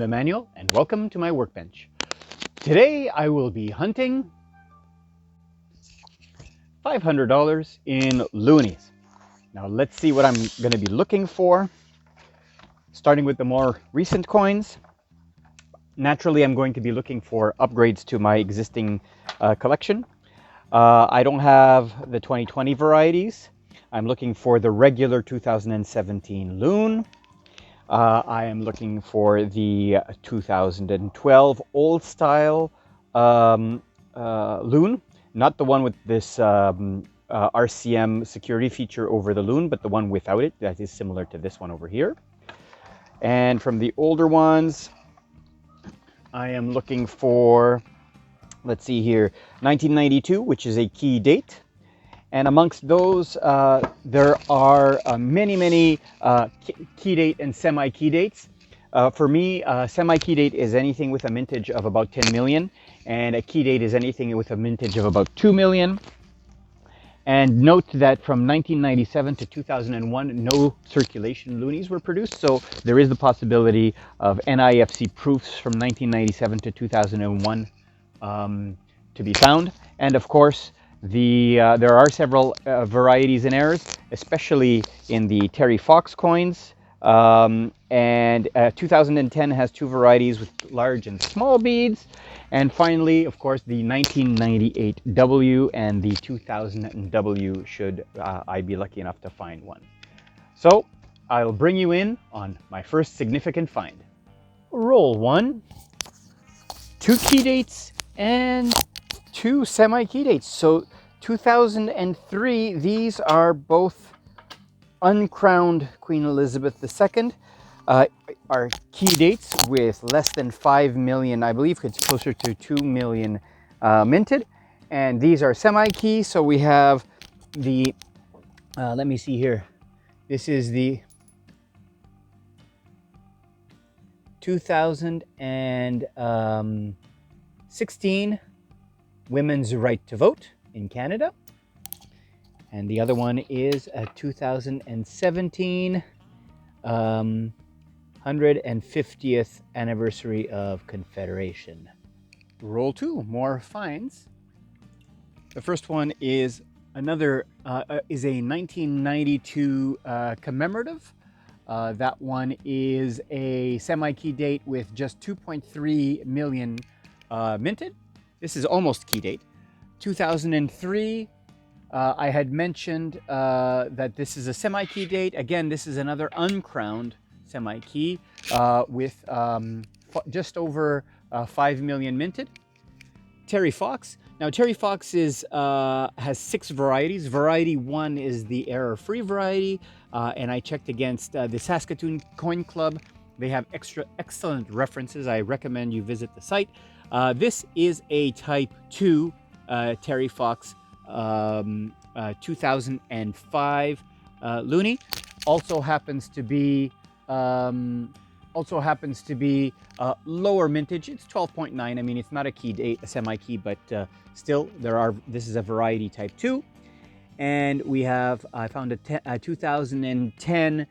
I'm Emmanuel, and welcome to my workbench. Today I will be hunting $500 in loonies. Now let's see what I'm going to be looking for. Starting with the more recent coins. Naturally, I'm going to be looking for upgrades to my existing collection. I don't have the 2020 varieties. I'm looking for the regular 2017 loon. I am looking for the 2012 old style loon, not the one with this RCM security feature over the loon, but the one without it that is similar to this one over here. And from the older ones, I am looking for, let's see here, 1992, which is a key date. And amongst those, there are many key date and semi-key dates. For me, semi-key date is anything with a mintage of about 10 million, and a key date is anything with a mintage of about 2 million. And note that from 1997 to 2001, no circulation loonies were produced, so there is the possibility of NIFC proofs from 1997 to 2001 to be found. And of course, there are several varieties and errors, especially in the Terry Fox coins. And 2010 has two varieties with large and small beads. And finally, of course, the 1998 W and the 2000 W should I be lucky enough to find one. So I'll bring you in on my first significant find. Roll 1, 2 key dates, and 2 semi-key dates. So 2003, these are both uncrowned Queen Elizabeth II. Are key dates with less than 5 million, I believe it's closer to 2 million minted. And these are semi-key, so we have the, let me see here. This is the 2016 Women's Right to Vote in Canada. And the other one is a 2017 150th anniversary of Confederation. Roll 2, more finds. The first one is another is a 1992 commemorative. That one is a semi-key date with just 2.3 million minted. This is almost key date. 2003. I had mentioned that this is a semi-key date. Again, this is another uncrowned semi-key with just over 5 million minted. Terry Fox. Now, Terry Fox has 6 varieties. Variety 1 is the error-free variety, and I checked against the Saskatoon Coin Club. They have excellent references. I recommend you visit the site. This is a Type 2 Terry Fox 2005 Looney. Also happens to be lower mintage. It's 12.9. I mean, it's not a key date, a semi-key, but still, this is a variety Type 2. And we have, I found a 2010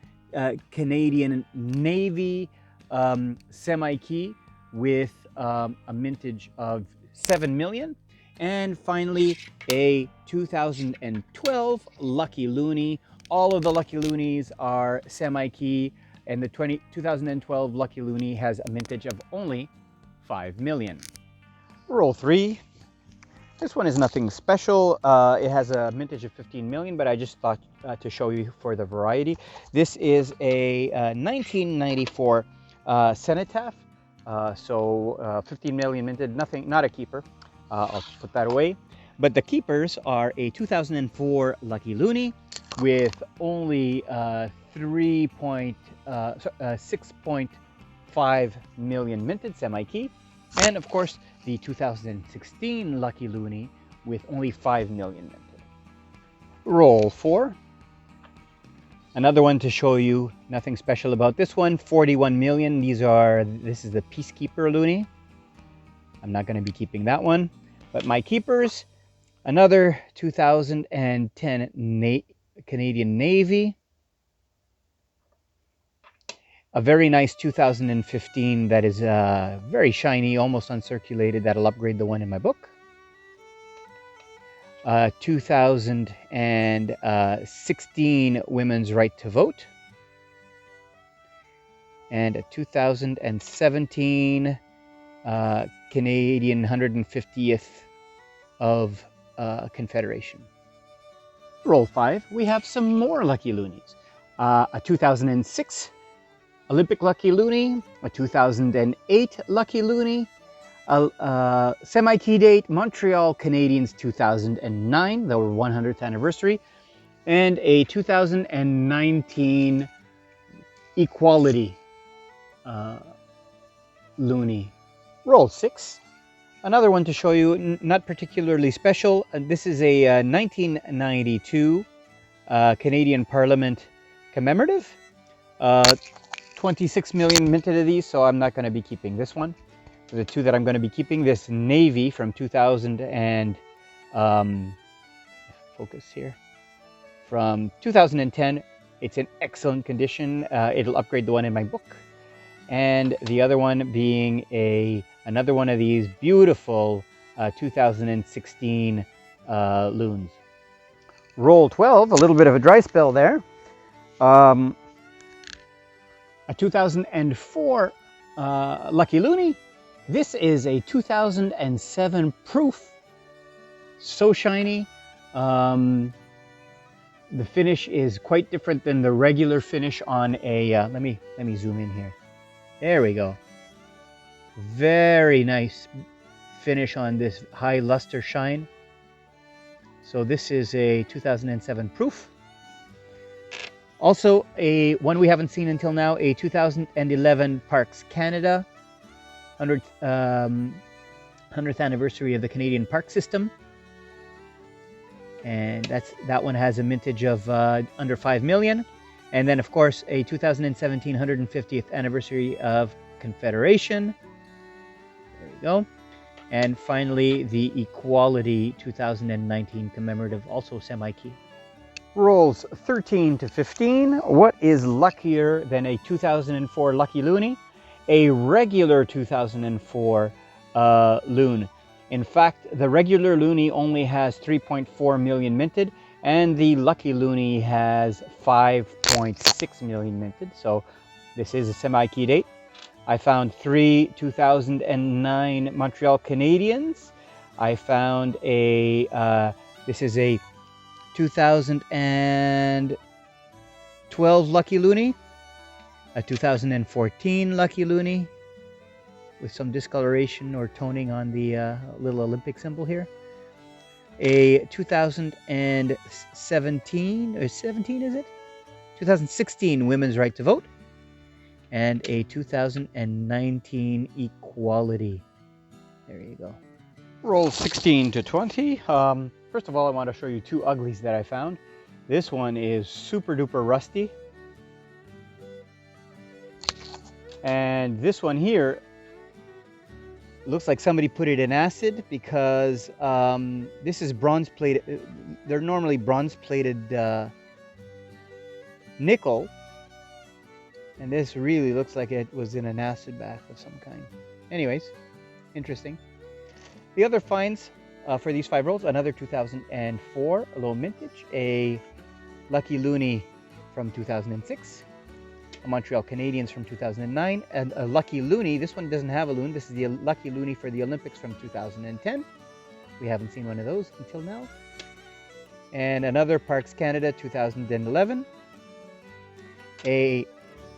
Canadian Navy semi-key with a mintage of 7 million. And finally, a 2012 Lucky Looney. All of the Lucky Loonies are semi-key, and the 2012 Lucky Looney has a mintage of only 5 million. Roll 3. This one is nothing special. It has a mintage of 15 million, but I just thought to show you for the variety. This is a 1994 Cenotaph. So 15 million minted, not a keeper. I'll put that away. But the keepers are a 2004 Lucky Looney with only 6.5 million minted semi-key. And of course, the 2016 Lucky Looney with only 5 million minted. Roll 4. Another one to show you, nothing special about this one, 41 million. This is the Peacekeeper Looney. I'm not going to be keeping that one. But my keepers, another 2010 Canadian Navy. A very nice 2015 that is very shiny, almost uncirculated. That'll upgrade the one in my book. 2016 Women's Right to Vote. And a 2017 Canadian 150th of Confederation. Roll 5, we have some more Lucky Loonies. A 2006 Olympic Lucky Loonie, a 2008 Lucky Loonie, a semi-key date Montreal Canadiens 2009, the 100th anniversary, and a 2019 Equality Loonie. Roll 6. Another one to show you, not particularly special. This is a 1992 Canadian Parliament commemorative. 26 million minted of these, so I'm not going to be keeping this one. The two that I'm going to be keeping, this Navy from 2000 and focus here, from 2010. It's in excellent condition. It'll upgrade the one in my book. And the other one being another one of these beautiful 2016 loons. Roll 12, a little bit of a dry spell there. A 2004 Lucky Loonie. This is a 2007 proof. So shiny. The finish is quite different than the regular finish on a. Let me zoom in here. There we go. Very nice finish on this high luster shine. So this is a 2007 proof. Also, a one we haven't seen until now, a 2011 Parks Canada 100th anniversary of the Canadian Park System. And that one has a mintage of under 5 million. And then, of course, a 2017 150th anniversary of Confederation. There we go. And finally, the Equality 2019 commemorative, also semi-key. Rolls 13 to 15. What is luckier than a 2004 Lucky Loonie? A regular 2004 loon. In fact, the regular Loonie only has 3.4 million minted, and the Lucky Loonie has 5.6 million minted. So this is a semi-key date. I found 3 2009 Montreal Canadiens. I found this is a 2012 Lucky Loonie, a 2014 Lucky Loonie with some discoloration or toning on the little Olympic symbol here, a 2017 or 17 is it? 2016 Women's Right to Vote, and a 2019 Equality. There you go. Roll 16 to 20. First of all, I want to show you two uglies that I found. This one is super duper rusty. And this one here looks like somebody put it in acid, because this is bronze plated. They're normally bronze plated nickel. And this really looks like it was in an acid bath of some kind. Anyways, interesting. The other finds for these 5 rolls, another 2004 low mintage, a Lucky Loonie from 2006, a Montreal Canadiens from 2009, and a Lucky Loonie. This one doesn't have a loon. This is the Lucky Loonie for the Olympics from 2010. We haven't seen one of those until now. And another Parks Canada 2011, a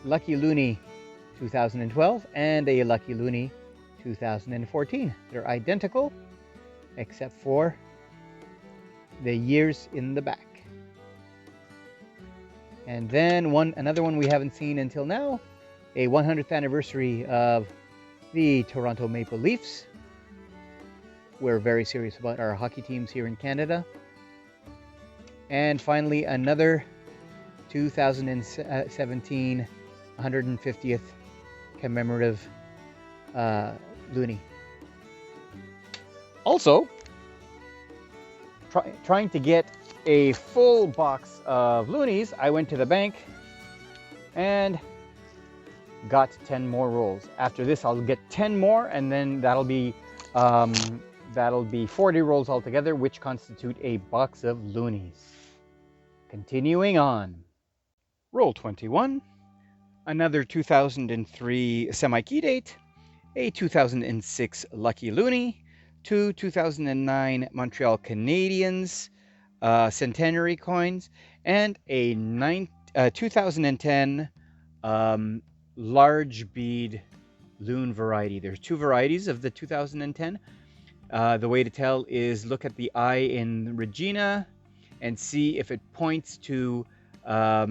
Lucky Loonie 2012, and a Lucky Loonie 2014. They're identical, except for the years in the back. And then another one we haven't seen until now, a 100th anniversary of the Toronto Maple Leafs. We're very serious about our hockey teams here in Canada. And finally, another 2017 150th commemorative Loonie. Also, trying to get a full box of Loonies, I went to the bank and got 10 more rolls. After this, I'll get 10 more, and then that'll be 40 rolls altogether, which constitute a box of loonies. Continuing on. Roll 21, another 2003 semi-key date, a 2006 Lucky Loonie, two 2009 Montreal Canadiens centenary coins, and a 2010 large bead loon variety. There's two varieties of the 2010. The way to tell is look at the eye in Regina and see if it points to a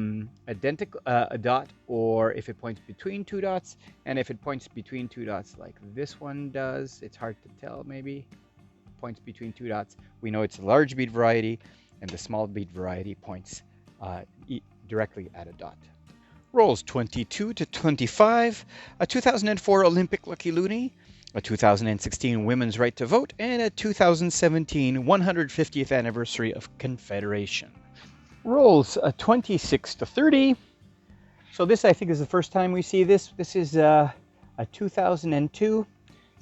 dot, or if it points between two dots. And if it points between two dots like this one does, it's hard to tell, maybe points between two dots, we know it's a large bead variety, and the small bead variety points directly at a dot. Rolls 22 to 25, a 2004 Olympic Lucky Loonie, a 2016 Women's Right to Vote, and a 2017 150th Anniversary of Confederation. Rolls 26 to 30. So this, I think, is the first time we see this. This is a 2002,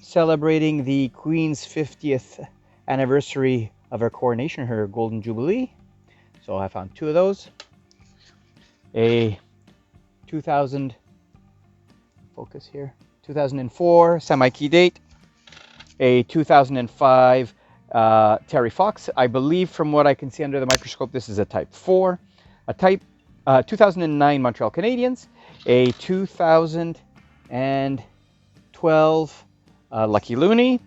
celebrating the Queen's 50th anniversary of her coronation, her Golden Jubilee. So I found two of those. A 2000, focus here, 2004 semi-key date, a 2005 Terry Fox. I believe from what I can see under the microscope, this is a type 4, a type 2009 Montreal Canadiens, a 2012 Lucky Loonie,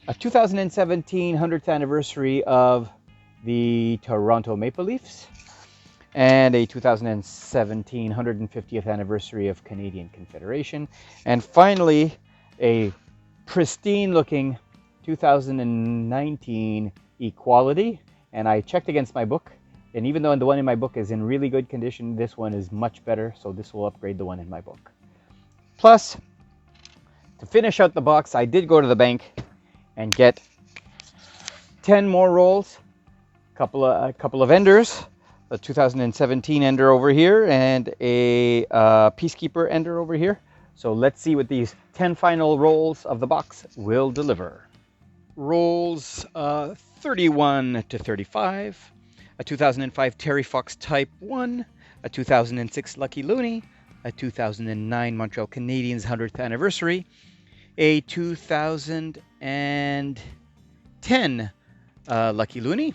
a 2017 100th anniversary of the Toronto Maple Leafs, and a 2017 150th anniversary of Canadian Confederation, and finally a pristine looking 2019 Equality. And I checked against my book, and even though the one in my book is in really good condition, this one is much better, so this will upgrade the one in my book. Plus, to finish out the box, I did go to the bank and get 10 more rolls, a couple of enders, a 2017 ender over here, and a Peacekeeper ender over here. So let's see what these 10 final rolls of the box will deliver. Rolls 31 to 35, a 2005 Terry Fox Type 1, a 2006 Lucky Loonie, a 2009 Montreal Canadiens 100th anniversary, a 2010 Lucky Loonie,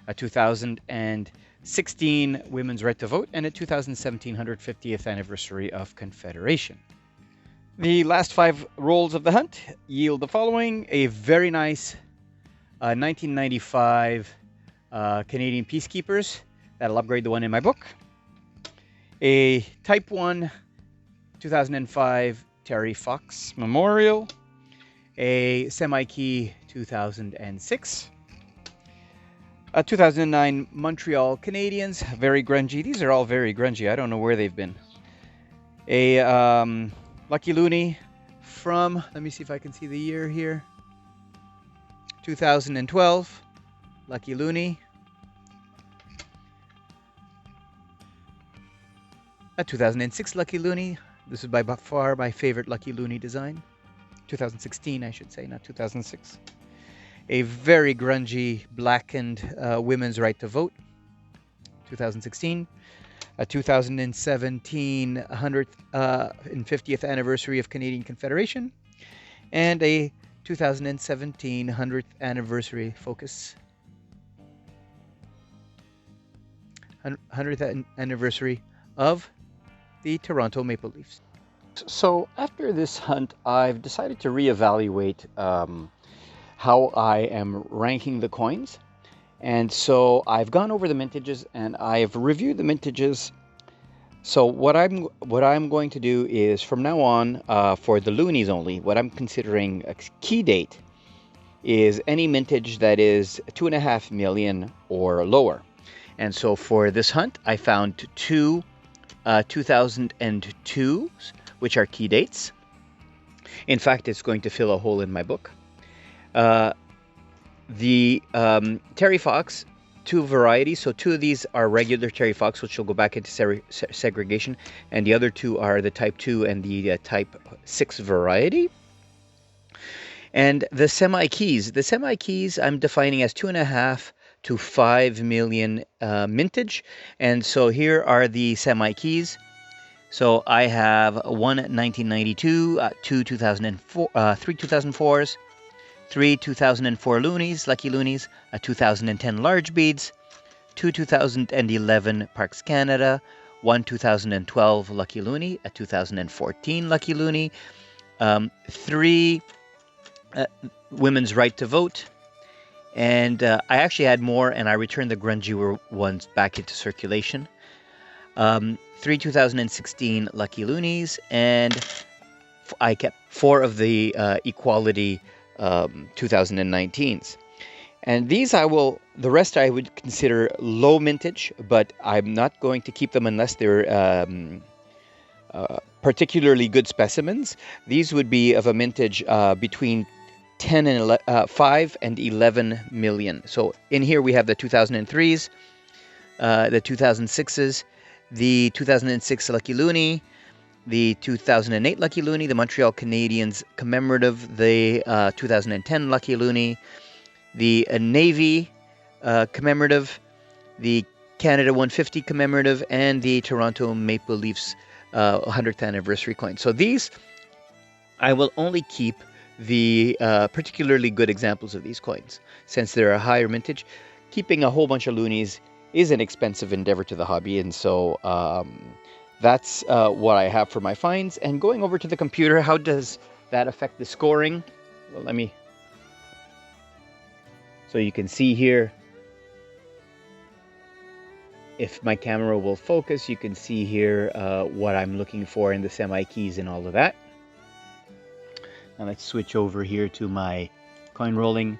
a 2016 Women's Right to Vote, and a 2017 150th anniversary of Confederation. The last 5 rolls of the hunt yield the following: a very nice 1995 Canadian Peacekeepers, that'll upgrade the one in my book, a Type 1 2005 Terry Fox Memorial, a semi-key 2006, a 2009 Montreal Canadiens, very grungy. These are all very grungy. I don't know where they've been. A Lucky Loonie from, let me see if I can see the year here, 2012 Lucky Loonie, a 2006 Lucky Loonie. This is by far my favorite Lucky Loonie design. 2016, I should say, not 2006. A very grungy blackened Women's Right to Vote, 2016. A 2017 100th and 50th anniversary of Canadian Confederation, and a 2017 100th anniversary focus. 100th anniversary of the Toronto Maple Leafs. So after this hunt, I've decided to reevaluate how I am ranking the coins. And so I've gone over the mintages and I've reviewed the mintages. So what I'm going to do is, from now on, for the loonies only, what I'm considering a key date is any mintage that is 2.5 million or lower. And so for this hunt, I found two 2002s, which are key dates. In fact, it's going to fill a hole in my book. The Terry Fox two varieties. So two of these are regular Terry Fox, which will go back into segregation, and the other two are the Type 2 and the Type 6 variety. And the semi-keys I'm defining as 2.5 to 5 million mintage. And so here are the semi-keys. So I have one 1992, two 2004, three 2004s, three 2004 Loonies, Lucky Loonies, a 2010 Large Beads, two 2011 Parks Canada, one 2012 Lucky Loonie, a 2014 Lucky Loonie, three Women's Right to Vote, and I actually had more, and I returned the grungier ones back into circulation. Three 2016 Lucky Loonies, and I kept four of the Equality 2019s. And these the rest I would consider low mintage, but I'm not going to keep them unless they're particularly good specimens. These would be of a mintage between 5 and 11 million. So in here we have the 2003s, the 2006s, the 2006 Lucky Loonie, the 2008 Lucky Loonie, the Montreal Canadiens commemorative, the 2010 Lucky Loonie, the Navy commemorative, the Canada 150 commemorative, and the Toronto Maple Leafs 100th anniversary coin. So these, I will only keep the particularly good examples of these coins. Since they're a higher mintage, keeping a whole bunch of loonies is an expensive endeavor to the hobby, and so that's what I have for my finds. And going over to the computer, how does that affect the scoring? Well, so you can see here, if my camera will focus, you can see here what I'm looking for in the semi-keys and all of that. Now let's switch over here to my coin rolling.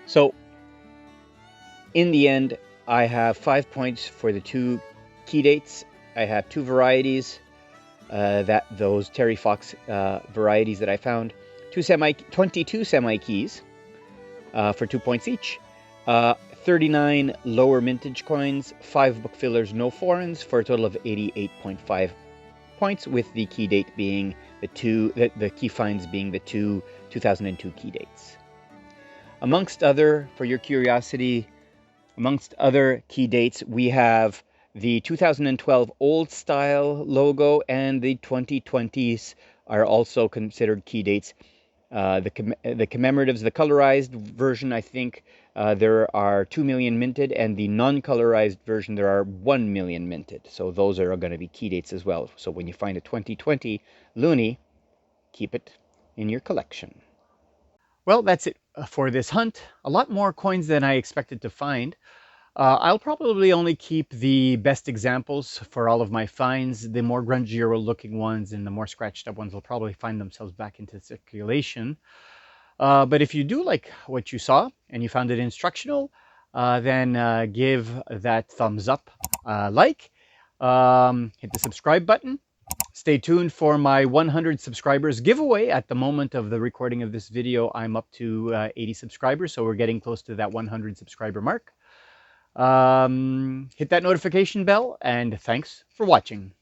So in the end, I have 5 points for the two key dates. I have two varieties, those Terry Fox varieties that I found, 22 semi-keys for 2 points each, 39 lower mintage coins, 5 book fillers, no foreigns, for a total of 88.5 points, with the key date being the key finds being the two 2002 key dates. For your curiosity, amongst other key dates, we have the 2012 old style logo, and the 2020s are also considered key dates. The commemoratives, the colorized version, I think there are 2 million minted, and the non-colorized version there are 1 million minted. So those are going to be key dates as well. So when you find a 2020 Loonie, keep it in your collection. Well, that's it for this hunt. A lot more coins than I expected to find. I'll probably only keep the best examples for all of my finds. The more grungier looking ones and the more scratched up ones will probably find themselves back into circulation. But if you do like what you saw and you found it instructional, then give that thumbs up, hit the subscribe button. Stay tuned for my 100 subscribers giveaway. At the moment of the recording of this video, I'm up to 80 subscribers, so we're getting close to that 100 subscriber mark. Hit that notification bell, and thanks for watching.